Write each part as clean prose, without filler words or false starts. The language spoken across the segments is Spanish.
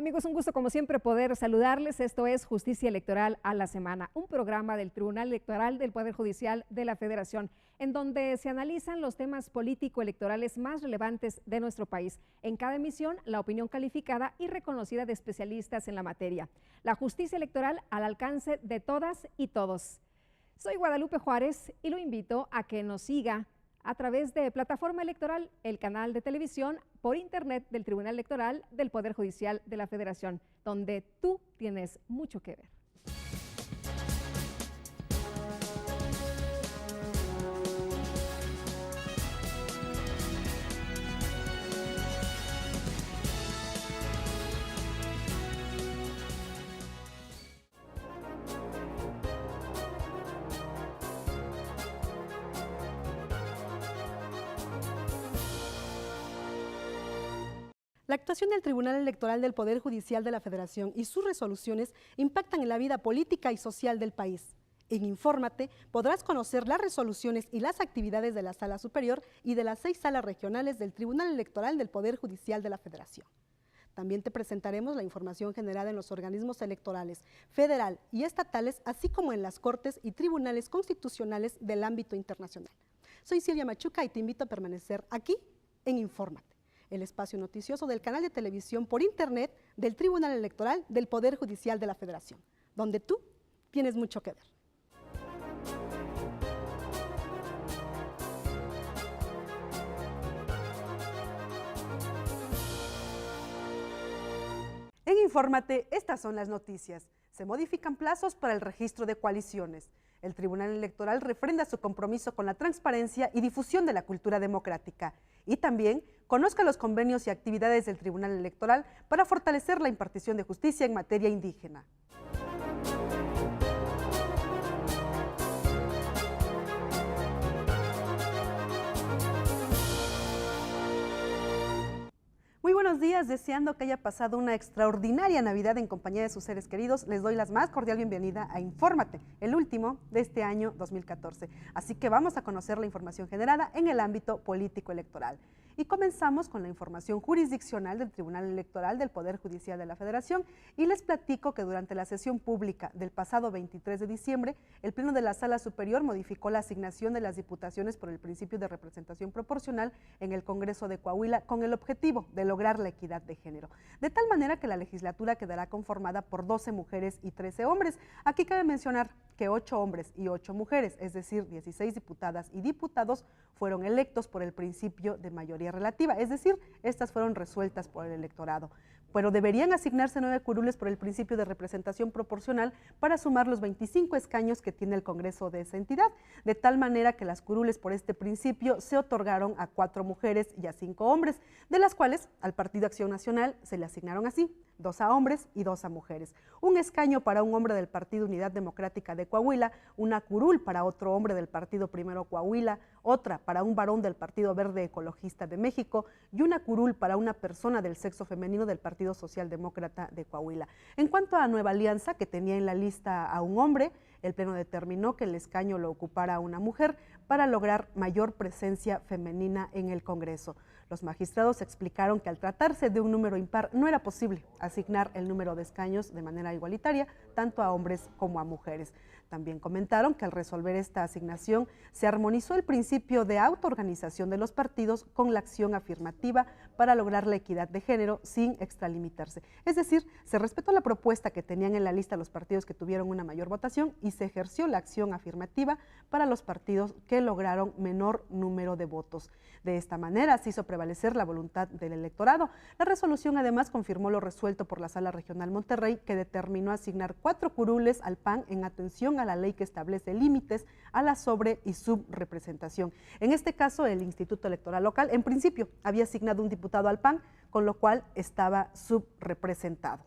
amigos? Un gusto como siempre poder saludarles. Esto es Justicia Electoral a la Semana, un programa del Tribunal Electoral del Poder Judicial de la Federación, en donde se analizan los temas político-electorales más relevantes de nuestro país. En cada emisión, la opinión calificada y reconocida de especialistas en la materia. La justicia electoral al alcance de todas y todos. Soy Guadalupe Juárez y lo invito a que nos siga a través de Plataforma Electoral, el canal de televisión por internet del Tribunal Electoral del Poder Judicial de la Federación, donde tú tienes mucho que ver. La actuación del Tribunal Electoral del Poder Judicial de la Federación y sus resoluciones impactan en la vida política y social del país. En Infórmate podrás conocer las resoluciones y las actividades de la Sala Superior y de las 6 salas regionales del Tribunal Electoral del Poder Judicial de la Federación. También te presentaremos la información generada en los organismos electorales federal y estatales, así como en las cortes y tribunales constitucionales del ámbito internacional. Soy Silvia Machuca y te invito a permanecer aquí en Infórmate, el espacio noticioso del canal de televisión por internet del Tribunal Electoral del Poder Judicial de la Federación, donde tú tienes mucho que ver. En Infórmate, estas son las noticias. Se modifican plazos para el registro de coaliciones. El Tribunal Electoral refrenda su compromiso con la transparencia y difusión de la cultura democrática. Y también conozca los convenios y actividades del Tribunal Electoral para fortalecer la impartición de justicia en materia indígena. Muy buenos días, deseando que haya pasado una extraordinaria Navidad en compañía de sus seres queridos. Les doy la más cordial bienvenida a Infórmate, el último de este año 2014. Así que vamos a conocer la información generada en el ámbito político-electoral. Y comenzamos con la información jurisdiccional del Tribunal Electoral del Poder Judicial de la Federación y les platico que durante la sesión pública del pasado 23 de diciembre, el Pleno de la Sala Superior modificó la asignación de las diputaciones por el principio de representación proporcional en el Congreso de Coahuila con el objetivo de lograr la equidad de género, de tal manera que la legislatura quedará conformada por 12 mujeres y 13 hombres. Aquí cabe mencionar que 8 hombres y 8 mujeres, es decir, 16 diputadas y diputados, fueron electos por el principio de mayoría relativa, es decir, estas fueron resueltas por el electorado, pero deberían asignarse 9 curules por el principio de representación proporcional para sumar los 25 escaños que tiene el Congreso de esa entidad, de tal manera que las curules por este principio se otorgaron a 4 mujeres y a 5 hombres, de las cuales al Partido Acción Nacional se le asignaron así, 2 a hombres y 2 a mujeres. Un escaño para un hombre del Partido Unidad Democrática de Coahuila, una curul para otro hombre del Partido Primero Coahuila, otra para un varón del Partido Verde Ecologista de México y una curul para una persona del sexo femenino del Partido Socialdemócrata de Coahuila. En cuanto a Nueva Alianza, que tenía en la lista a un hombre, el Pleno determinó que el escaño lo ocupara una mujer para lograr mayor presencia femenina en el Congreso. Los magistrados explicaron que al tratarse de un número impar no era posible asignar el número de escaños de manera igualitaria tanto a hombres como a mujeres. También comentaron que al resolver esta asignación se armonizó el principio de autoorganización de los partidos con la acción afirmativa para lograr la equidad de género sin extralimitarse. Es decir, se respetó la propuesta que tenían en la lista los partidos que tuvieron una mayor votación y se ejerció la acción afirmativa para los partidos que lograron menor número de votos. De esta manera se hizo prevalecer la voluntad del electorado. La resolución además confirmó lo resuelto por la Sala Regional Monterrey, que determinó asignar 4 curules al PAN en atención a la ley que establece límites a la sobre y subrepresentación. En este caso, el Instituto Electoral Local en principio había asignado un diputado al PAN, con lo cual estaba subrepresentado.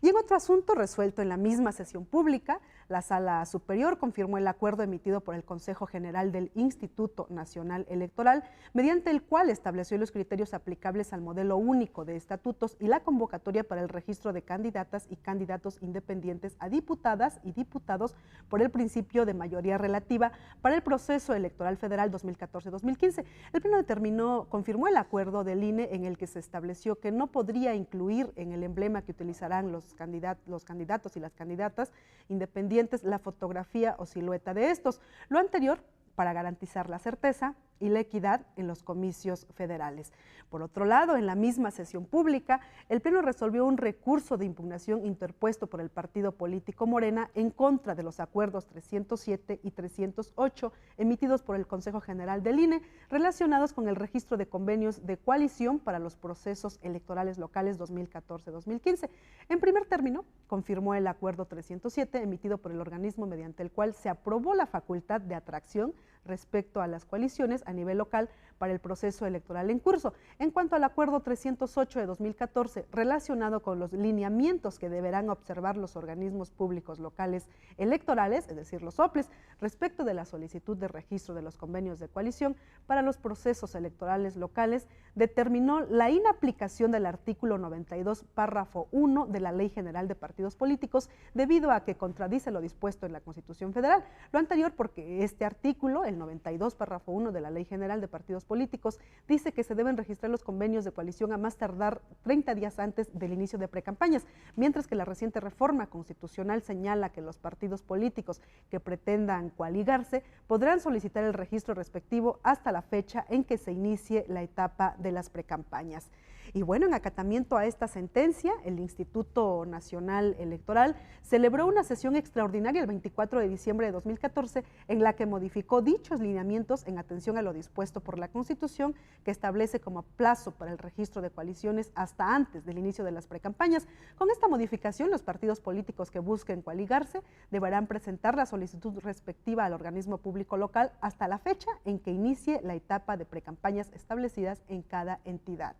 Y en otro asunto resuelto en la misma sesión pública, La Sala Superior confirmó el acuerdo emitido por el Consejo General del Instituto Nacional Electoral, mediante el cual estableció los criterios aplicables al modelo único de estatutos y la convocatoria para el registro de candidatas y candidatos independientes a diputadas y diputados por el principio de mayoría relativa para el proceso electoral federal 2014-2015. El Pleno confirmó el acuerdo del INE en el que se estableció que no podría incluir en el emblema que utilizarán los candidatos y las candidatas independientes la fotografía o silueta de estos. Lo anterior para garantizar la certeza y la equidad en los comicios federales. Por otro lado, en la misma sesión pública, el Pleno resolvió un recurso de impugnación interpuesto por el partido político Morena en contra de los acuerdos 307 y 308 emitidos por el Consejo General del INE relacionados con el registro de convenios de coalición para los procesos electorales locales 2014-2015. En primer término, confirmó el acuerdo 307 emitido por el organismo mediante el cual se aprobó la facultad de atracción respecto a las coaliciones a nivel local para el proceso electoral en curso. En cuanto al acuerdo 308 de 2014 relacionado con los lineamientos que deberán observar los organismos públicos locales electorales, es decir, los OPLES, respecto de la solicitud de registro de los convenios de coalición para los procesos electorales locales, determinó la inaplicación del artículo 92, párrafo 1 de la Ley General de Partidos Políticos, debido a que contradice lo dispuesto en la Constitución Federal. Lo anterior porque este artículo, el 92, párrafo 1 de la Ley General de Partidos Políticos, dice que se deben registrar los convenios de coalición a más tardar 30 días antes del inicio de precampañas, mientras que la reciente reforma constitucional señala que los partidos políticos que pretendan coaligarse podrán solicitar el registro respectivo hasta la fecha en que se inicie la etapa de las precampañas. Y bueno, en acatamiento a esta sentencia, el Instituto Nacional Electoral celebró una sesión extraordinaria el 24 de diciembre de 2014 en la que modificó dichos lineamientos en atención a lo dispuesto por la Constitución, que establece como plazo para el registro de coaliciones hasta antes del inicio de las precampañas. Con esta modificación, los partidos políticos que busquen coaligarse deberán presentar la solicitud respectiva al organismo público local hasta la fecha en que inicie la etapa de precampañas establecidas en cada entidad.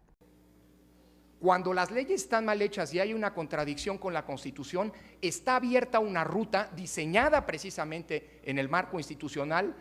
Cuando las leyes están mal hechas y hay una contradicción con la Constitución, está abierta una ruta diseñada precisamente en el marco institucional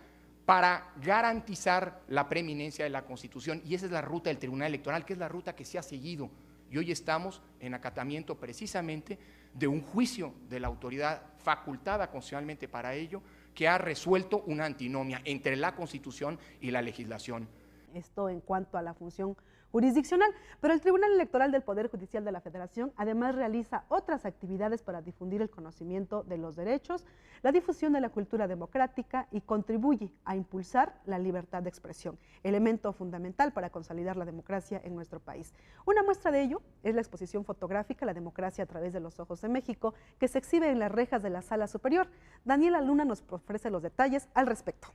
para garantizar la preeminencia de la Constitución, y esa es la ruta del Tribunal Electoral, que es la ruta que se ha seguido, y hoy estamos en acatamiento precisamente de un juicio de la autoridad facultada constitucionalmente para ello, que ha resuelto una antinomia entre la Constitución y la legislación. Esto en cuanto a la función jurisdiccional, pero el Tribunal Electoral del Poder Judicial de la Federación además realiza otras actividades para difundir el conocimiento de los derechos, la difusión de la cultura democrática y contribuye a impulsar la libertad de expresión, elemento fundamental para consolidar la democracia en nuestro país. Una muestra de ello es la exposición fotográfica La democracia a través de los ojos de México, que se exhibe en las rejas de la Sala Superior. Daniela Luna nos ofrece los detalles al respecto.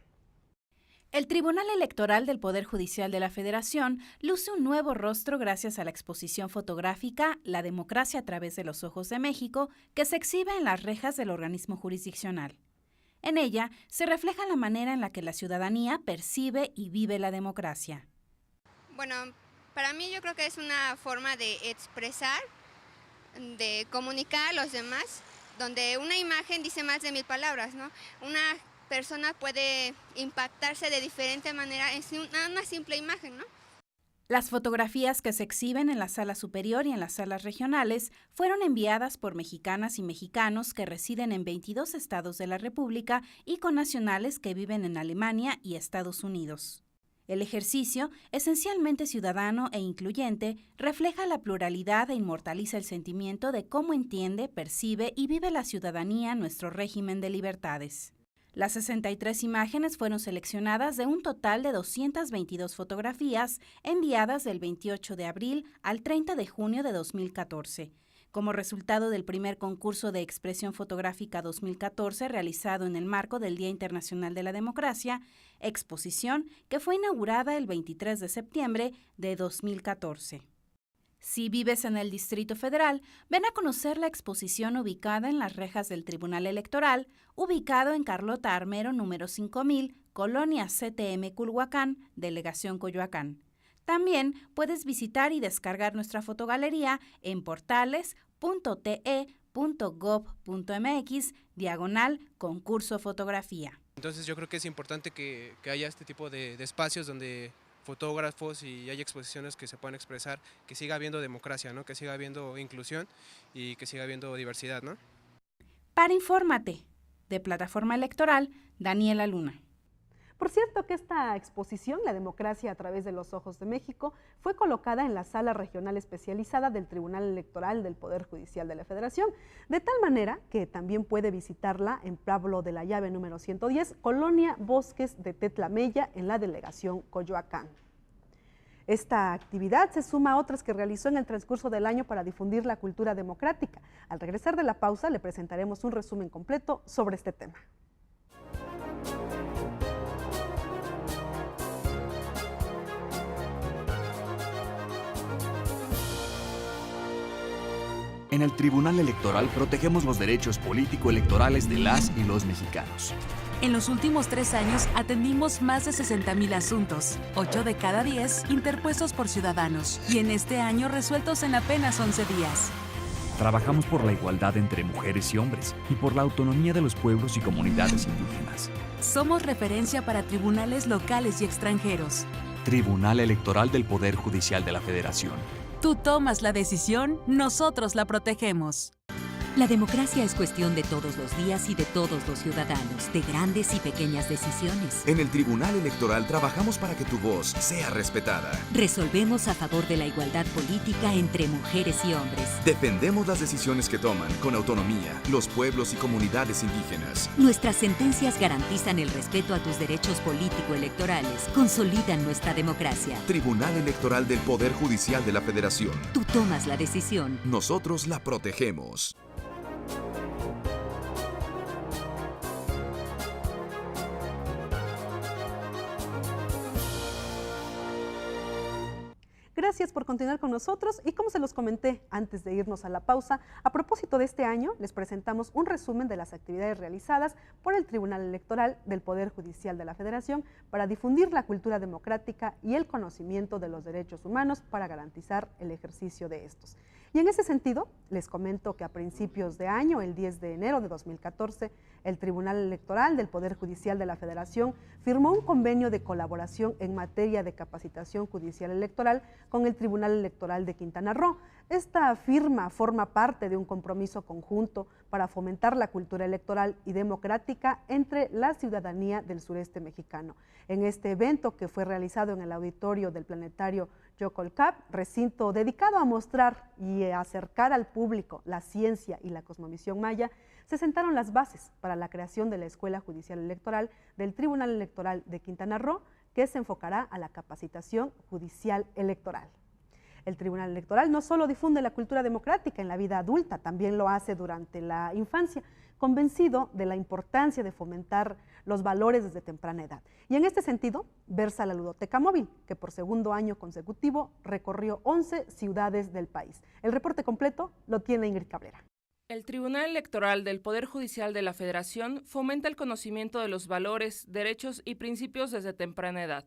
El Tribunal Electoral del Poder Judicial de la Federación luce un nuevo rostro gracias a la exposición fotográfica La democracia a través de los ojos de México, que se exhibe en las rejas del organismo jurisdiccional. En ella se refleja la manera en la que la ciudadanía percibe y vive la democracia. Bueno, para mí yo creo que es una forma de expresar, de comunicar a los demás, donde una imagen dice más de 1000 palabras, ¿no? Una persona puede impactarse de diferente manera en una simple imagen, ¿no? Las fotografías que se exhiben en la Sala Superior y en las salas regionales fueron enviadas por mexicanas y mexicanos que residen en 22 estados de la República y con nacionales que viven en Alemania y Estados Unidos. El ejercicio, esencialmente ciudadano e incluyente, refleja la pluralidad e inmortaliza el sentimiento de cómo entiende, percibe y vive la ciudadanía nuestro régimen de libertades. Las 63 imágenes fueron seleccionadas de un total de 222 fotografías enviadas del 28 de abril al 30 de junio de 2014, como resultado del primer concurso de expresión fotográfica 2014 realizado en el marco del Día Internacional de la Democracia, exposición que fue inaugurada el 23 de septiembre de 2014. Si vives en el Distrito Federal, ven a conocer la exposición ubicada en las rejas del Tribunal Electoral, ubicado en Carlota Armero número 5000, Colonia CTM Culhuacán, Delegación Coyoacán. También puedes visitar y descargar nuestra fotogalería en portales.te.gov.mx. www.gov.mx/concurso fotografía. Entonces yo creo que es importante que haya este tipo de espacios donde fotógrafos y haya exposiciones que se puedan expresar, que siga habiendo democracia, ¿no? Que siga habiendo inclusión y que siga habiendo diversidad, ¿no? Para Infórmate, de Plataforma Electoral, Daniela Luna. Por cierto que esta exposición, La democracia a través de los ojos de México, fue colocada en la sala regional especializada del Tribunal Electoral del Poder Judicial de la Federación, de tal manera que también puede visitarla en Pablo de la Llave número 110, Colonia Bosques de Tetlamella, en la delegación Coyoacán. Esta actividad se suma a otras que realizó en el transcurso del año para difundir la cultura democrática. Al regresar de la pausa, le presentaremos un resumen completo sobre este tema. En el Tribunal Electoral protegemos los derechos político-electorales de las y los mexicanos. En los últimos 3 años atendimos más de 60,000 asuntos, 8 de cada 10 interpuestos por ciudadanos, y en este año resueltos en apenas 11 días. Trabajamos por la igualdad entre mujeres y hombres y por la autonomía de los pueblos y comunidades indígenas. Somos referencia para tribunales locales y extranjeros. Tribunal Electoral del Poder Judicial de la Federación. Tú tomas la decisión, nosotros la protegemos. La democracia es cuestión de todos los días y de todos los ciudadanos, de grandes y pequeñas decisiones. En el Tribunal Electoral trabajamos para que tu voz sea respetada. Resolvemos a favor de la igualdad política entre mujeres y hombres. Defendemos las decisiones que toman con autonomía los pueblos y comunidades indígenas. Nuestras sentencias garantizan el respeto a tus derechos político-electorales, consolidan nuestra democracia. Tribunal Electoral del Poder Judicial de la Federación. Tú tomas la decisión. Nosotros la protegemos. Gracias por continuar con nosotros y como se los comenté antes de irnos a la pausa, a propósito de este año les presentamos un resumen de las actividades realizadas por el Tribunal Electoral del Poder Judicial de la Federación para difundir la cultura democrática y el conocimiento de los derechos humanos para garantizar el ejercicio de estos. Y en ese sentido, les comento que a principios de año, el 10 de enero de 2014, el Tribunal Electoral del Poder Judicial de la Federación firmó un convenio de colaboración en materia de capacitación judicial electoral con el Tribunal Electoral de Quintana Roo. Esta firma forma parte de un compromiso conjunto para fomentar la cultura electoral y democrática entre la ciudadanía del sureste mexicano. En este evento, que fue realizado en el auditorio del Planetario Yocolcap, recinto dedicado a mostrar y acercar al público la ciencia y la cosmovisión maya, se sentaron las bases para la creación de la Escuela Judicial Electoral del Tribunal Electoral de Quintana Roo, que se enfocará a la capacitación judicial electoral. El Tribunal Electoral no solo difunde la cultura democrática en la vida adulta, también lo hace durante la infancia, convencido de la importancia de fomentar los valores desde temprana edad. Y en este sentido, versa la Ludoteca Móvil, que por segundo año consecutivo recorrió 11 ciudades del país. El reporte completo lo tiene Ingrid Cabrera. El Tribunal Electoral del Poder Judicial de la Federación fomenta el conocimiento de los valores, derechos y principios desde temprana edad.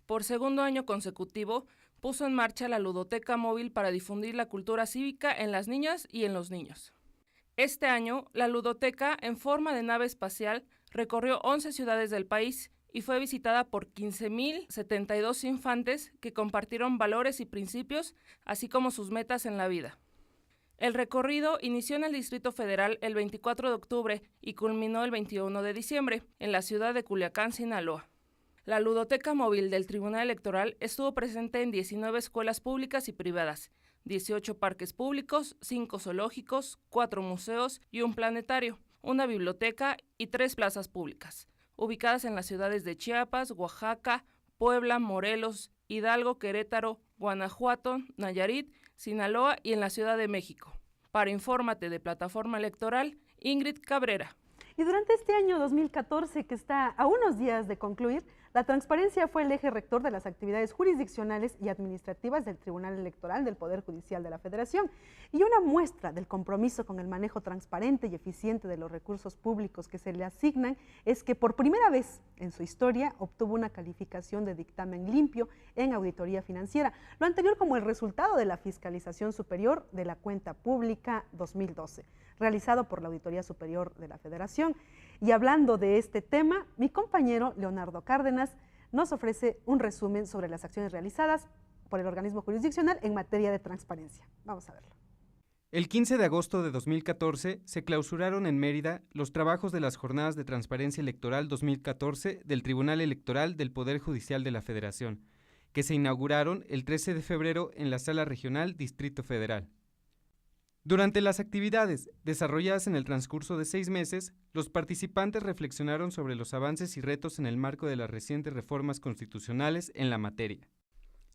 Por segundo año consecutivo, puso en marcha la Ludoteca Móvil para difundir la cultura cívica en las niñas y en los niños. Este año, la ludoteca, en forma de nave espacial, recorrió 11 ciudades del país y fue visitada por 15,072 infantes que compartieron valores y principios, así como sus metas en la vida. El recorrido inició en el Distrito Federal el 24 de octubre y culminó el 21 de diciembre en la ciudad de Culiacán, Sinaloa. La Ludoteca Móvil del Tribunal Electoral estuvo presente en 19 escuelas públicas y privadas, 18 parques públicos, 5 zoológicos, 4 museos y un planetario, una biblioteca y 3 plazas públicas, ubicadas en las ciudades de Chiapas, Oaxaca, Puebla, Morelos, Hidalgo, Querétaro, Guanajuato, Nayarit, Sinaloa y en la Ciudad de México. Para Infórmate de Plataforma Electoral, Ingrid Cabrera. Y durante este año 2014, que está a unos días de concluir, La transparencia fue el eje rector de las actividades jurisdiccionales y administrativas del Tribunal Electoral del Poder Judicial de la Federación, y una muestra del compromiso con el manejo transparente y eficiente de los recursos públicos que se le asignan es que por primera vez en su historia obtuvo una calificación de dictamen limpio en auditoría financiera, lo anterior como el resultado de la Fiscalización Superior de la Cuenta Pública 2012, realizado por la Auditoría Superior de la Federación. Y hablando de este tema, mi compañero Leonardo Cárdenas nos ofrece un resumen sobre las acciones realizadas por el organismo jurisdiccional en materia de transparencia. Vamos a verlo. El 15 de agosto de 2014 se clausuraron en Mérida los trabajos de las Jornadas de Transparencia Electoral 2014 del Tribunal Electoral del Poder Judicial de la Federación, que se inauguraron el 13 de febrero en la Sala Regional Distrito Federal. Durante las actividades desarrolladas en el transcurso de 6 meses, los participantes reflexionaron sobre los avances y retos en el marco de las recientes reformas constitucionales en la materia.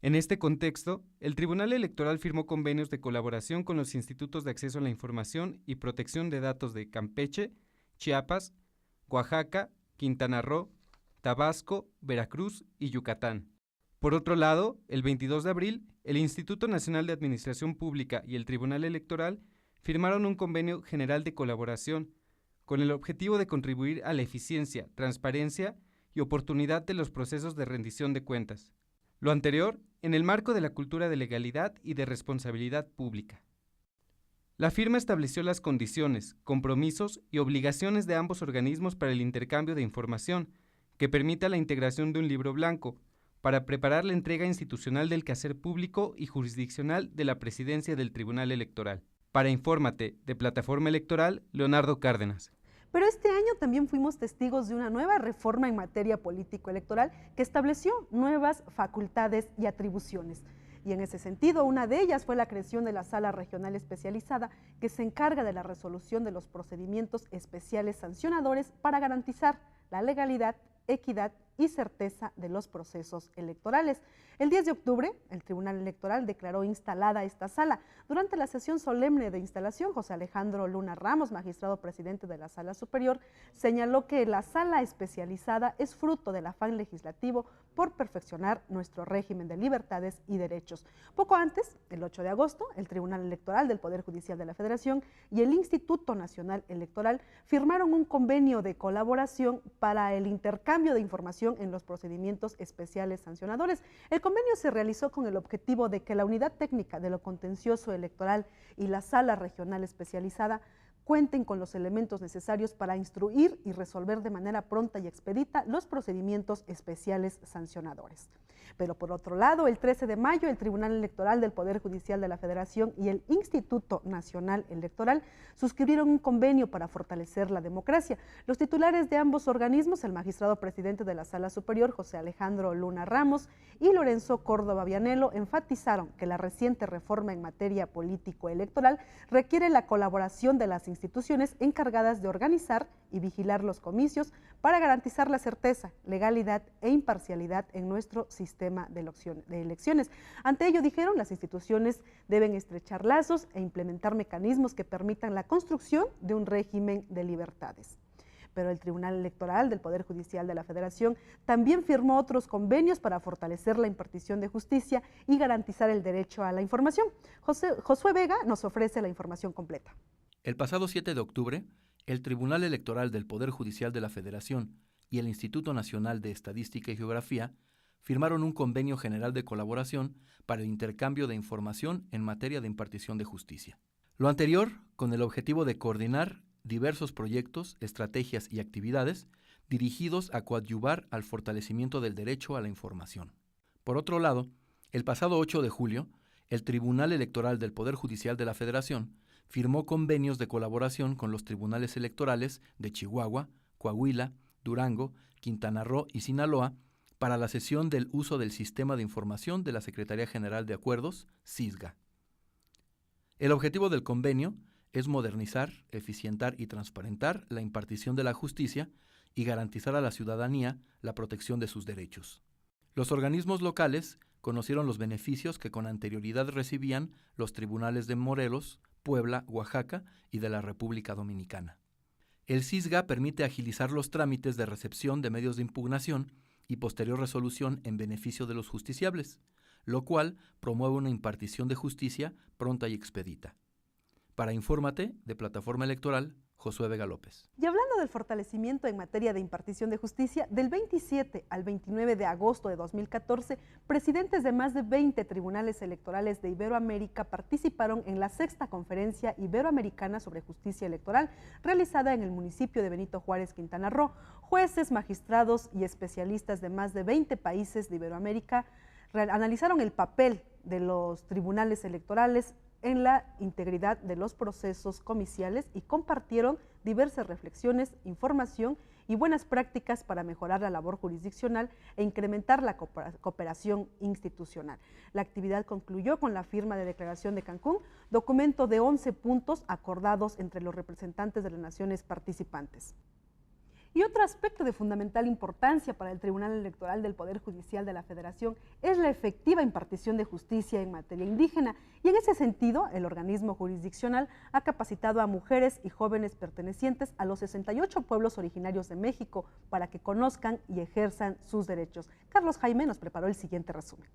En este contexto, el Tribunal Electoral firmó convenios de colaboración con los Institutos de Acceso a la Información y Protección de Datos de Campeche, Chiapas, Oaxaca, Quintana Roo, Tabasco, Veracruz y Yucatán. Por otro lado, el 22 de abril, el Instituto Nacional de Administración Pública y el Tribunal Electoral firmaron un convenio general de colaboración con el objetivo de contribuir a la eficiencia, transparencia y oportunidad de los procesos de rendición de cuentas. Lo anterior, en el marco de la cultura de legalidad y de responsabilidad pública. La firma estableció las condiciones, compromisos y obligaciones de ambos organismos para el intercambio de información, que permita la integración de un libro blanco, para preparar la entrega institucional del quehacer público y jurisdiccional de la presidencia del Tribunal Electoral. Para Infórmate, de Plataforma Electoral, Leonardo Cárdenas. Pero este año también fuimos testigos de una nueva reforma en materia político-electoral que estableció nuevas facultades y atribuciones. Y en ese sentido, una de ellas fue la creación de la Sala Regional Especializada, que se encarga de la resolución de los procedimientos especiales sancionadores para garantizar la legalidad, equidad y certeza de los procesos electorales. El 10 de octubre, el Tribunal Electoral declaró instalada esta sala. Durante la sesión solemne de instalación, José Alejandro Luna Ramos, magistrado presidente de la Sala Superior, señaló que la sala especializada es fruto del afán legislativo por perfeccionar nuestro régimen de libertades y derechos. Poco antes, el 8 de agosto, el Tribunal Electoral del Poder Judicial de la Federación y el Instituto Nacional Electoral firmaron un convenio de colaboración para el intercambio de información en los procedimientos especiales sancionadores. El convenio se realizó con el objetivo de que la Unidad Técnica de lo Contencioso Electoral y la Sala Regional Especializada cuenten con los elementos necesarios para instruir y resolver de manera pronta y expedita los procedimientos especiales sancionadores. Pero por otro lado, el 13 de mayo, el Tribunal Electoral del Poder Judicial de la Federación y el Instituto Nacional Electoral suscribieron un convenio para fortalecer la democracia. Los titulares de ambos organismos, el magistrado presidente de la Sala Superior, José Alejandro Luna Ramos, y Lorenzo Córdoba Vianello, enfatizaron que la reciente reforma en materia político-electoral requiere la colaboración de las instituciones encargadas de organizar y vigilar los comicios para garantizar la certeza, legalidad e imparcialidad en nuestro sistema de elecciones. Ante ello, dijeron, las instituciones deben estrechar lazos e implementar mecanismos que permitan la construcción de un régimen de libertades. Pero el Tribunal Electoral del Poder Judicial de la Federación también firmó otros convenios para fortalecer la impartición de justicia y garantizar el derecho a la información. Josué Vega nos ofrece la información completa. El pasado 7 de octubre, el Tribunal Electoral del Poder Judicial de la Federación y el Instituto Nacional de Estadística y Geografía firmaron un convenio general de colaboración para el intercambio de información en materia de impartición de justicia. Lo anterior, con el objetivo de coordinar diversos proyectos, estrategias y actividades dirigidos a coadyuvar al fortalecimiento del derecho a la información. Por otro lado, el pasado 8 de julio, el Tribunal Electoral del Poder Judicial de la Federación firmó convenios de colaboración con los tribunales electorales de Chihuahua, Coahuila, Durango, Quintana Roo y Sinaloa para la cesión del uso del Sistema de Información de la Secretaría General de Acuerdos, SISGA. El objetivo del convenio es modernizar, eficientar y transparentar la impartición de la justicia y garantizar a la ciudadanía la protección de sus derechos. Los organismos locales conocieron los beneficios que con anterioridad recibían los tribunales de Morelos, Puebla, Oaxaca y de la República Dominicana. El SISGA permite agilizar los trámites de recepción de medios de impugnación y posterior resolución en beneficio de los justiciables, lo cual promueve una impartición de justicia pronta y expedita. Para Infórmate, de Plataforma Electoral, Josué Vega López. Y hablando del fortalecimiento en materia de impartición de justicia, del 27 al 29 de agosto de 2014, presidentes de más de 20 tribunales electorales de Iberoamérica participaron en la 6ª Conferencia Iberoamericana sobre Justicia Electoral, realizada en el municipio de Benito Juárez, Quintana Roo. Jueces, magistrados y especialistas de más de 20 países de Iberoamérica analizaron el papel de los tribunales electorales en la integridad de los procesos comiciales y compartieron diversas reflexiones, información y buenas prácticas para mejorar la labor jurisdiccional e incrementar la cooperación institucional. La actividad concluyó con la firma de Declaración de Cancún, documento de 11 puntos acordados entre los representantes de las naciones participantes. Y otro aspecto de fundamental importancia para el Tribunal Electoral del Poder Judicial de la Federación es la efectiva impartición de justicia en materia indígena, y en ese sentido el organismo jurisdiccional ha capacitado a mujeres y jóvenes pertenecientes a los 68 pueblos originarios de México para que conozcan y ejerzan sus derechos. Carlos Jaime nos preparó el siguiente resumen.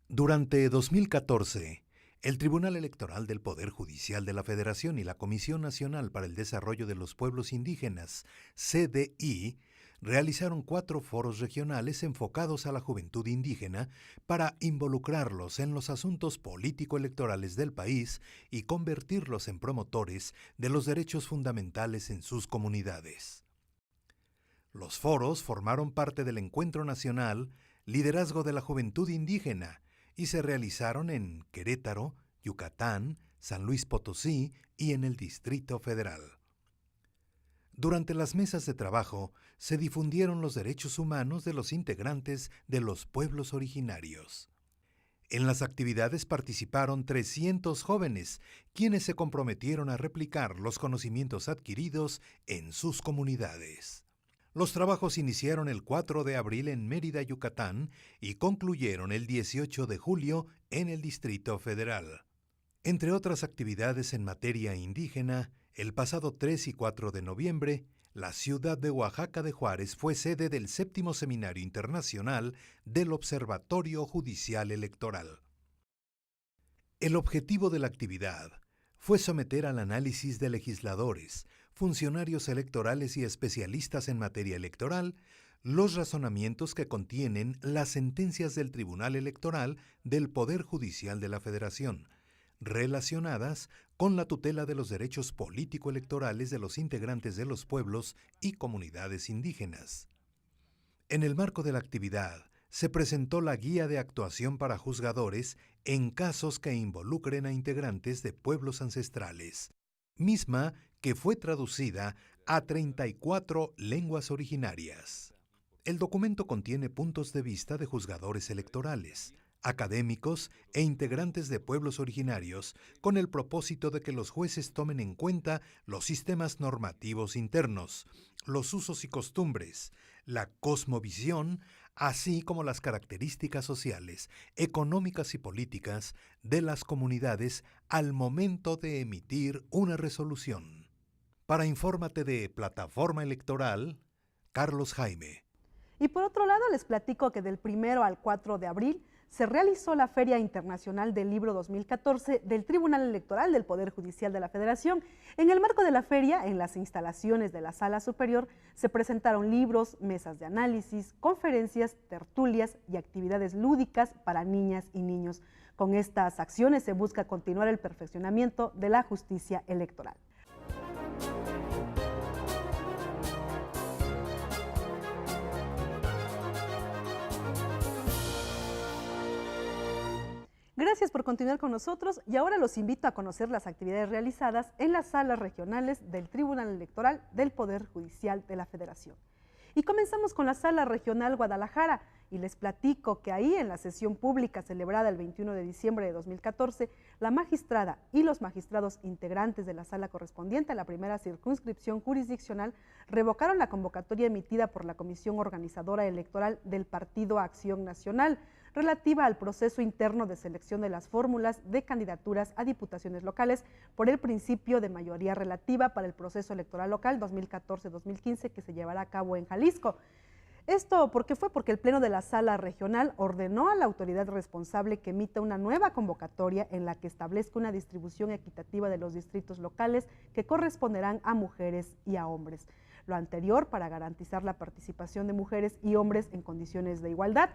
Durante 2014, el Tribunal Electoral del Poder Judicial de la Federación y la Comisión Nacional para el Desarrollo de los Pueblos Indígenas, CDI, realizaron 4 foros regionales enfocados a la juventud indígena para involucrarlos en los asuntos político-electorales del país y convertirlos en promotores de los derechos fundamentales en sus comunidades. Los foros formaron parte del Encuentro Nacional Liderazgo de la Juventud Indígena, y se realizaron en Querétaro, Yucatán, San Luis Potosí y en el Distrito Federal. Durante las mesas de trabajo se difundieron los derechos humanos de los integrantes de los pueblos originarios. En las actividades participaron 300 jóvenes, quienes se comprometieron a replicar los conocimientos adquiridos en sus comunidades. Los trabajos iniciaron el 4 de abril en Mérida, Yucatán, y concluyeron el 18 de julio en el Distrito Federal. Entre otras actividades en materia indígena, el pasado 3 y 4 de noviembre, la ciudad de Oaxaca de Juárez fue sede del 7º Seminario Internacional del Observatorio Judicial Electoral. El objetivo de la actividad fue someter al análisis de legisladores, funcionarios electorales y especialistas en materia electoral los razonamientos que contienen las sentencias del Tribunal Electoral del Poder Judicial de la Federación, relacionadas con la tutela de los derechos político-electorales de los integrantes de los pueblos y comunidades indígenas. En el marco de la actividad, se presentó la Guía de Actuación para Juzgadores en casos que involucren a integrantes de pueblos ancestrales, misma que fue traducida a 34 lenguas originarias. El documento contiene puntos de vista de juzgadores electorales, académicos e integrantes de pueblos originarios, con el propósito de que los jueces tomen en cuenta los sistemas normativos internos, los usos y costumbres, la cosmovisión, así como las características sociales, económicas y políticas de las comunidades al momento de emitir una resolución. Para Infórmate de Plataforma Electoral, Carlos Jaime. Y por otro lado, les platico que del 1 al 4 de abril se realizó la Feria Internacional del Libro 2014 del Tribunal Electoral del Poder Judicial de la Federación. En el marco de la feria, en las instalaciones de la Sala Superior, se presentaron libros, mesas de análisis, conferencias, tertulias y actividades lúdicas para niñas y niños. Con estas acciones se busca continuar el perfeccionamiento de la justicia electoral. Gracias por continuar con nosotros y ahora los invito a conocer las actividades realizadas en las salas regionales del Tribunal Electoral del Poder Judicial de la Federación. Y comenzamos con la Sala Regional Guadalajara y les platico que ahí en la sesión pública celebrada el 21 de diciembre de 2014, la magistrada y los magistrados integrantes de la sala correspondiente a la primera circunscripción jurisdiccional revocaron la convocatoria emitida por la Comisión Organizadora Electoral del Partido Acción Nacional, relativa al proceso interno de selección de las fórmulas de candidaturas a diputaciones locales por el principio de mayoría relativa para el proceso electoral local 2014-2015 que se llevará a cabo en Jalisco. Esto, ¿por qué fue? Porque el Pleno de la Sala Regional ordenó a la autoridad responsable que emita una nueva convocatoria en la que establezca una distribución equitativa de los distritos locales que corresponderán a mujeres y a hombres. Lo anterior para garantizar la participación de mujeres y hombres en condiciones de igualdad.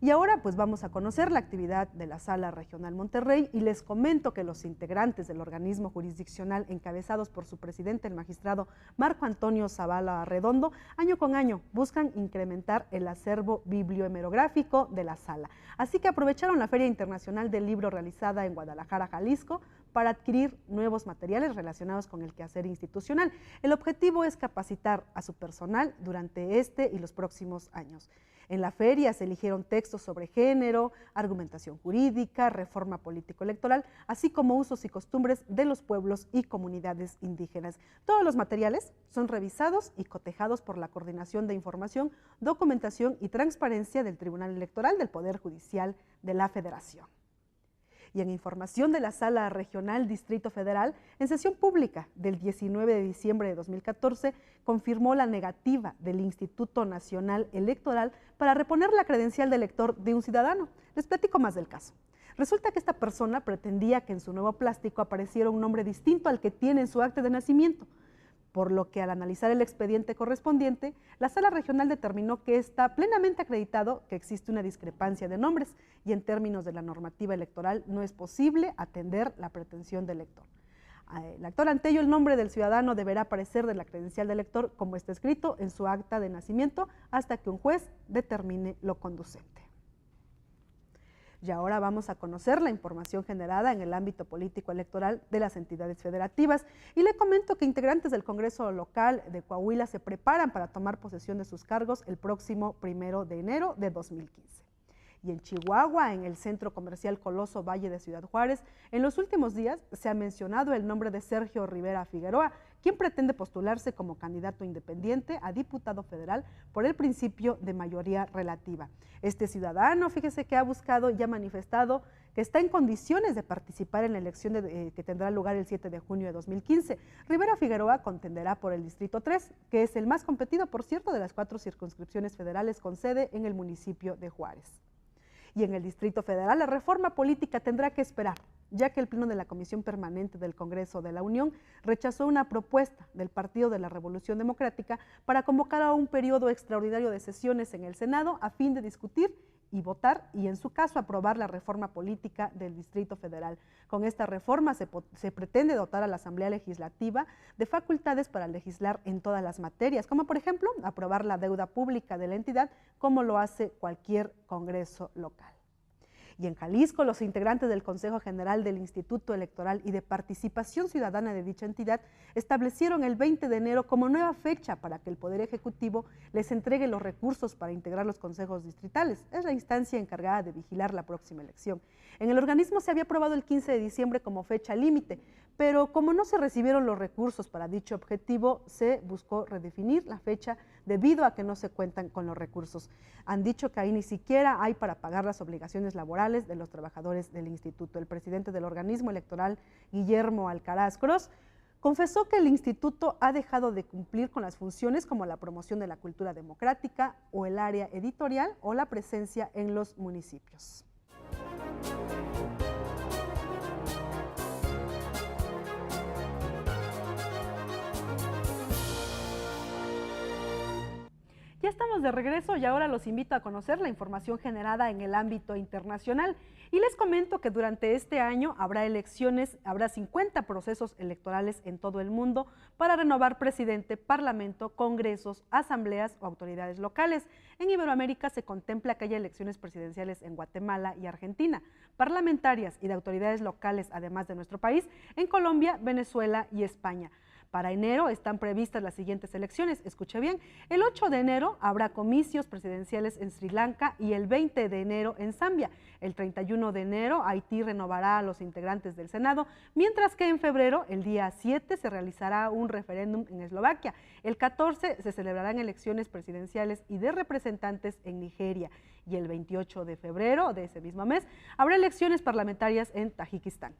Y ahora pues vamos a conocer la actividad de la Sala Regional Monterrey y les comento que los integrantes del organismo jurisdiccional encabezados por su presidente, el magistrado Marco Antonio Zavala Redondo, año con año buscan incrementar el acervo bibliohemerográfico de la sala. Así que aprovecharon la Feria Internacional del Libro realizada en Guadalajara, Jalisco, para adquirir nuevos materiales relacionados con el quehacer institucional. El objetivo es capacitar a su personal durante este y los próximos años. En la feria se eligieron textos sobre género, argumentación jurídica, reforma político-electoral, así como usos y costumbres de los pueblos y comunidades indígenas. Todos los materiales son revisados y cotejados por la Coordinación de Información, Documentación y Transparencia del Tribunal Electoral del Poder Judicial de la Federación. Y en información de la Sala Regional Distrito Federal, en sesión pública del 19 de diciembre de 2014, confirmó la negativa del Instituto Nacional Electoral para reponer la credencial de elector de un ciudadano. Les platico más del caso. Resulta que esta persona pretendía que en su nuevo plástico apareciera un nombre distinto al que tiene en su acta de nacimiento, por lo que al analizar el expediente correspondiente, la Sala Regional determinó que está plenamente acreditado que existe una discrepancia de nombres y en términos de la normativa electoral no es posible atender la pretensión del elector. El actor ante ello, el nombre del ciudadano deberá aparecer de la credencial del elector como está escrito en su acta de nacimiento hasta que un juez determine lo conducente. Y ahora vamos a conocer la información generada en el ámbito político electoral de las entidades federativas. Y le comento que integrantes del Congreso local de Coahuila se preparan para tomar posesión de sus cargos el próximo 1 de enero de 2015. Y en Chihuahua, en el Centro Comercial Coloso Valle de Ciudad Juárez, en los últimos días se ha mencionado el nombre de Sergio Rivera Figueroa, quien pretende postularse como candidato independiente a diputado federal por el principio de mayoría relativa. Este ciudadano, fíjese que ha buscado y ha manifestado que está en condiciones de participar en la elección que tendrá lugar el 7 de junio de 2015. Rivera Figueroa contenderá por el Distrito 3, que es el más competido, por cierto, de las 4 circunscripciones federales con sede en el municipio de Juárez. Y en el Distrito Federal la reforma política tendrá que esperar, ya que el Pleno de la Comisión Permanente del Congreso de la Unión rechazó una propuesta del Partido de la Revolución Democrática para convocar a un periodo extraordinario de sesiones en el Senado a fin de discutir y votar y en su caso aprobar la reforma política del Distrito Federal. Con esta reforma se pretende dotar a la Asamblea Legislativa de facultades para legislar en todas las materias, como por ejemplo aprobar la deuda pública de la entidad como lo hace cualquier Congreso local. Y en Jalisco, los integrantes del Consejo General del Instituto Electoral y de Participación Ciudadana de dicha entidad establecieron el 20 de enero como nueva fecha para que el Poder Ejecutivo les entregue los recursos para integrar los consejos distritales. Es la instancia encargada de vigilar la próxima elección. En el organismo se había aprobado el 15 de diciembre como fecha límite, pero como no se recibieron los recursos para dicho objetivo, se buscó redefinir la fecha debido a que no se cuentan con los recursos. Han dicho que ahí ni siquiera hay para pagar las obligaciones laborales de los trabajadores del instituto. El presidente del organismo electoral, Guillermo Alcaraz Cross, confesó que el instituto ha dejado de cumplir con las funciones como la promoción de la cultura democrática o el área editorial o la presencia en los municipios. Ya estamos de regreso y ahora los invito a conocer la información generada en el ámbito internacional. Y les comento que durante este año habrá elecciones, habrá 50 procesos electorales en todo el mundo para renovar presidente, parlamento, congresos, asambleas o autoridades locales. En Iberoamérica se contempla que haya elecciones presidenciales en Guatemala y Argentina, parlamentarias y de autoridades locales, además de nuestro país, en Colombia, Venezuela y España. Para enero están previstas las siguientes elecciones, escuche bien, el 8 de enero habrá comicios presidenciales en Sri Lanka y el 20 de enero en Zambia. El 31 de enero Haití renovará a los integrantes del Senado, mientras que en febrero, el día 7, se realizará un referéndum en Eslovaquia. El 14 se celebrarán elecciones presidenciales y de representantes en Nigeria. Y el 28 de febrero de ese mismo mes habrá elecciones parlamentarias en Tayikistán.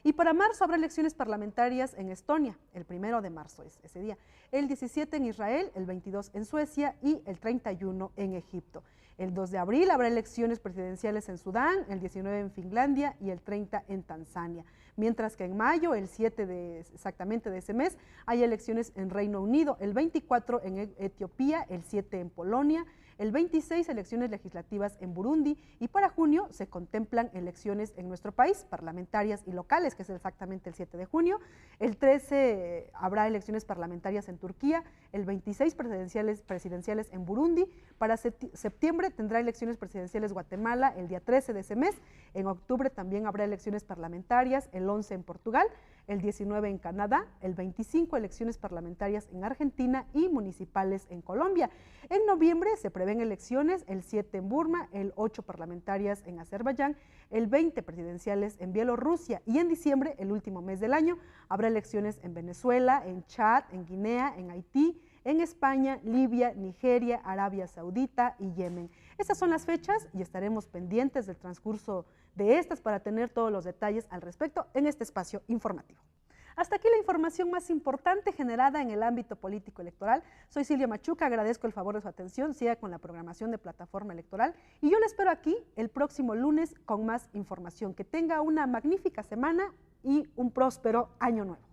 Y para marzo habrá elecciones parlamentarias en Estonia, el 1 de marzo es ese día, el 17 en Israel, el 22 en Suecia y el 31 en Egipto. El 2 de abril habrá elecciones presidenciales en Sudán, el 19 en Finlandia y el 30 en Tanzania. Mientras que en mayo, el 7 exactamente de ese mes, hay elecciones en Reino Unido, el 24 en Etiopía, el 7 en Polonia, el 26 elecciones legislativas en Burundi y para junio se contemplan elecciones en nuestro país, parlamentarias y locales, que es exactamente el 7 de junio. El 13 habrá elecciones parlamentarias en Turquía, el 26 presidenciales en Burundi. Para septiembre tendrá elecciones presidenciales Guatemala el día 13 de ese mes. En octubre también habrá elecciones parlamentarias, el 11 en Portugal, el 19 en Canadá, el 25 elecciones parlamentarias en Argentina y municipales en Colombia. En noviembre se prevén elecciones, el 7 en Burma, el 8 parlamentarias en Azerbaiyán, el 20 presidenciales en Bielorrusia y en diciembre, el último mes del año, habrá elecciones en Venezuela, en Chad, en Guinea, en Haití, en España, Libia, Nigeria, Arabia Saudita y Yemen. Estas son las fechas y estaremos pendientes del transcurso de estas para tener todos los detalles al respecto en este espacio informativo. Hasta aquí la información más importante generada en el ámbito político electoral. Soy Silvia Machuca, agradezco el favor de su atención, siga con la programación de Plataforma Electoral y yo le espero aquí el próximo lunes con más información. Que tenga una magnífica semana y un próspero año nuevo.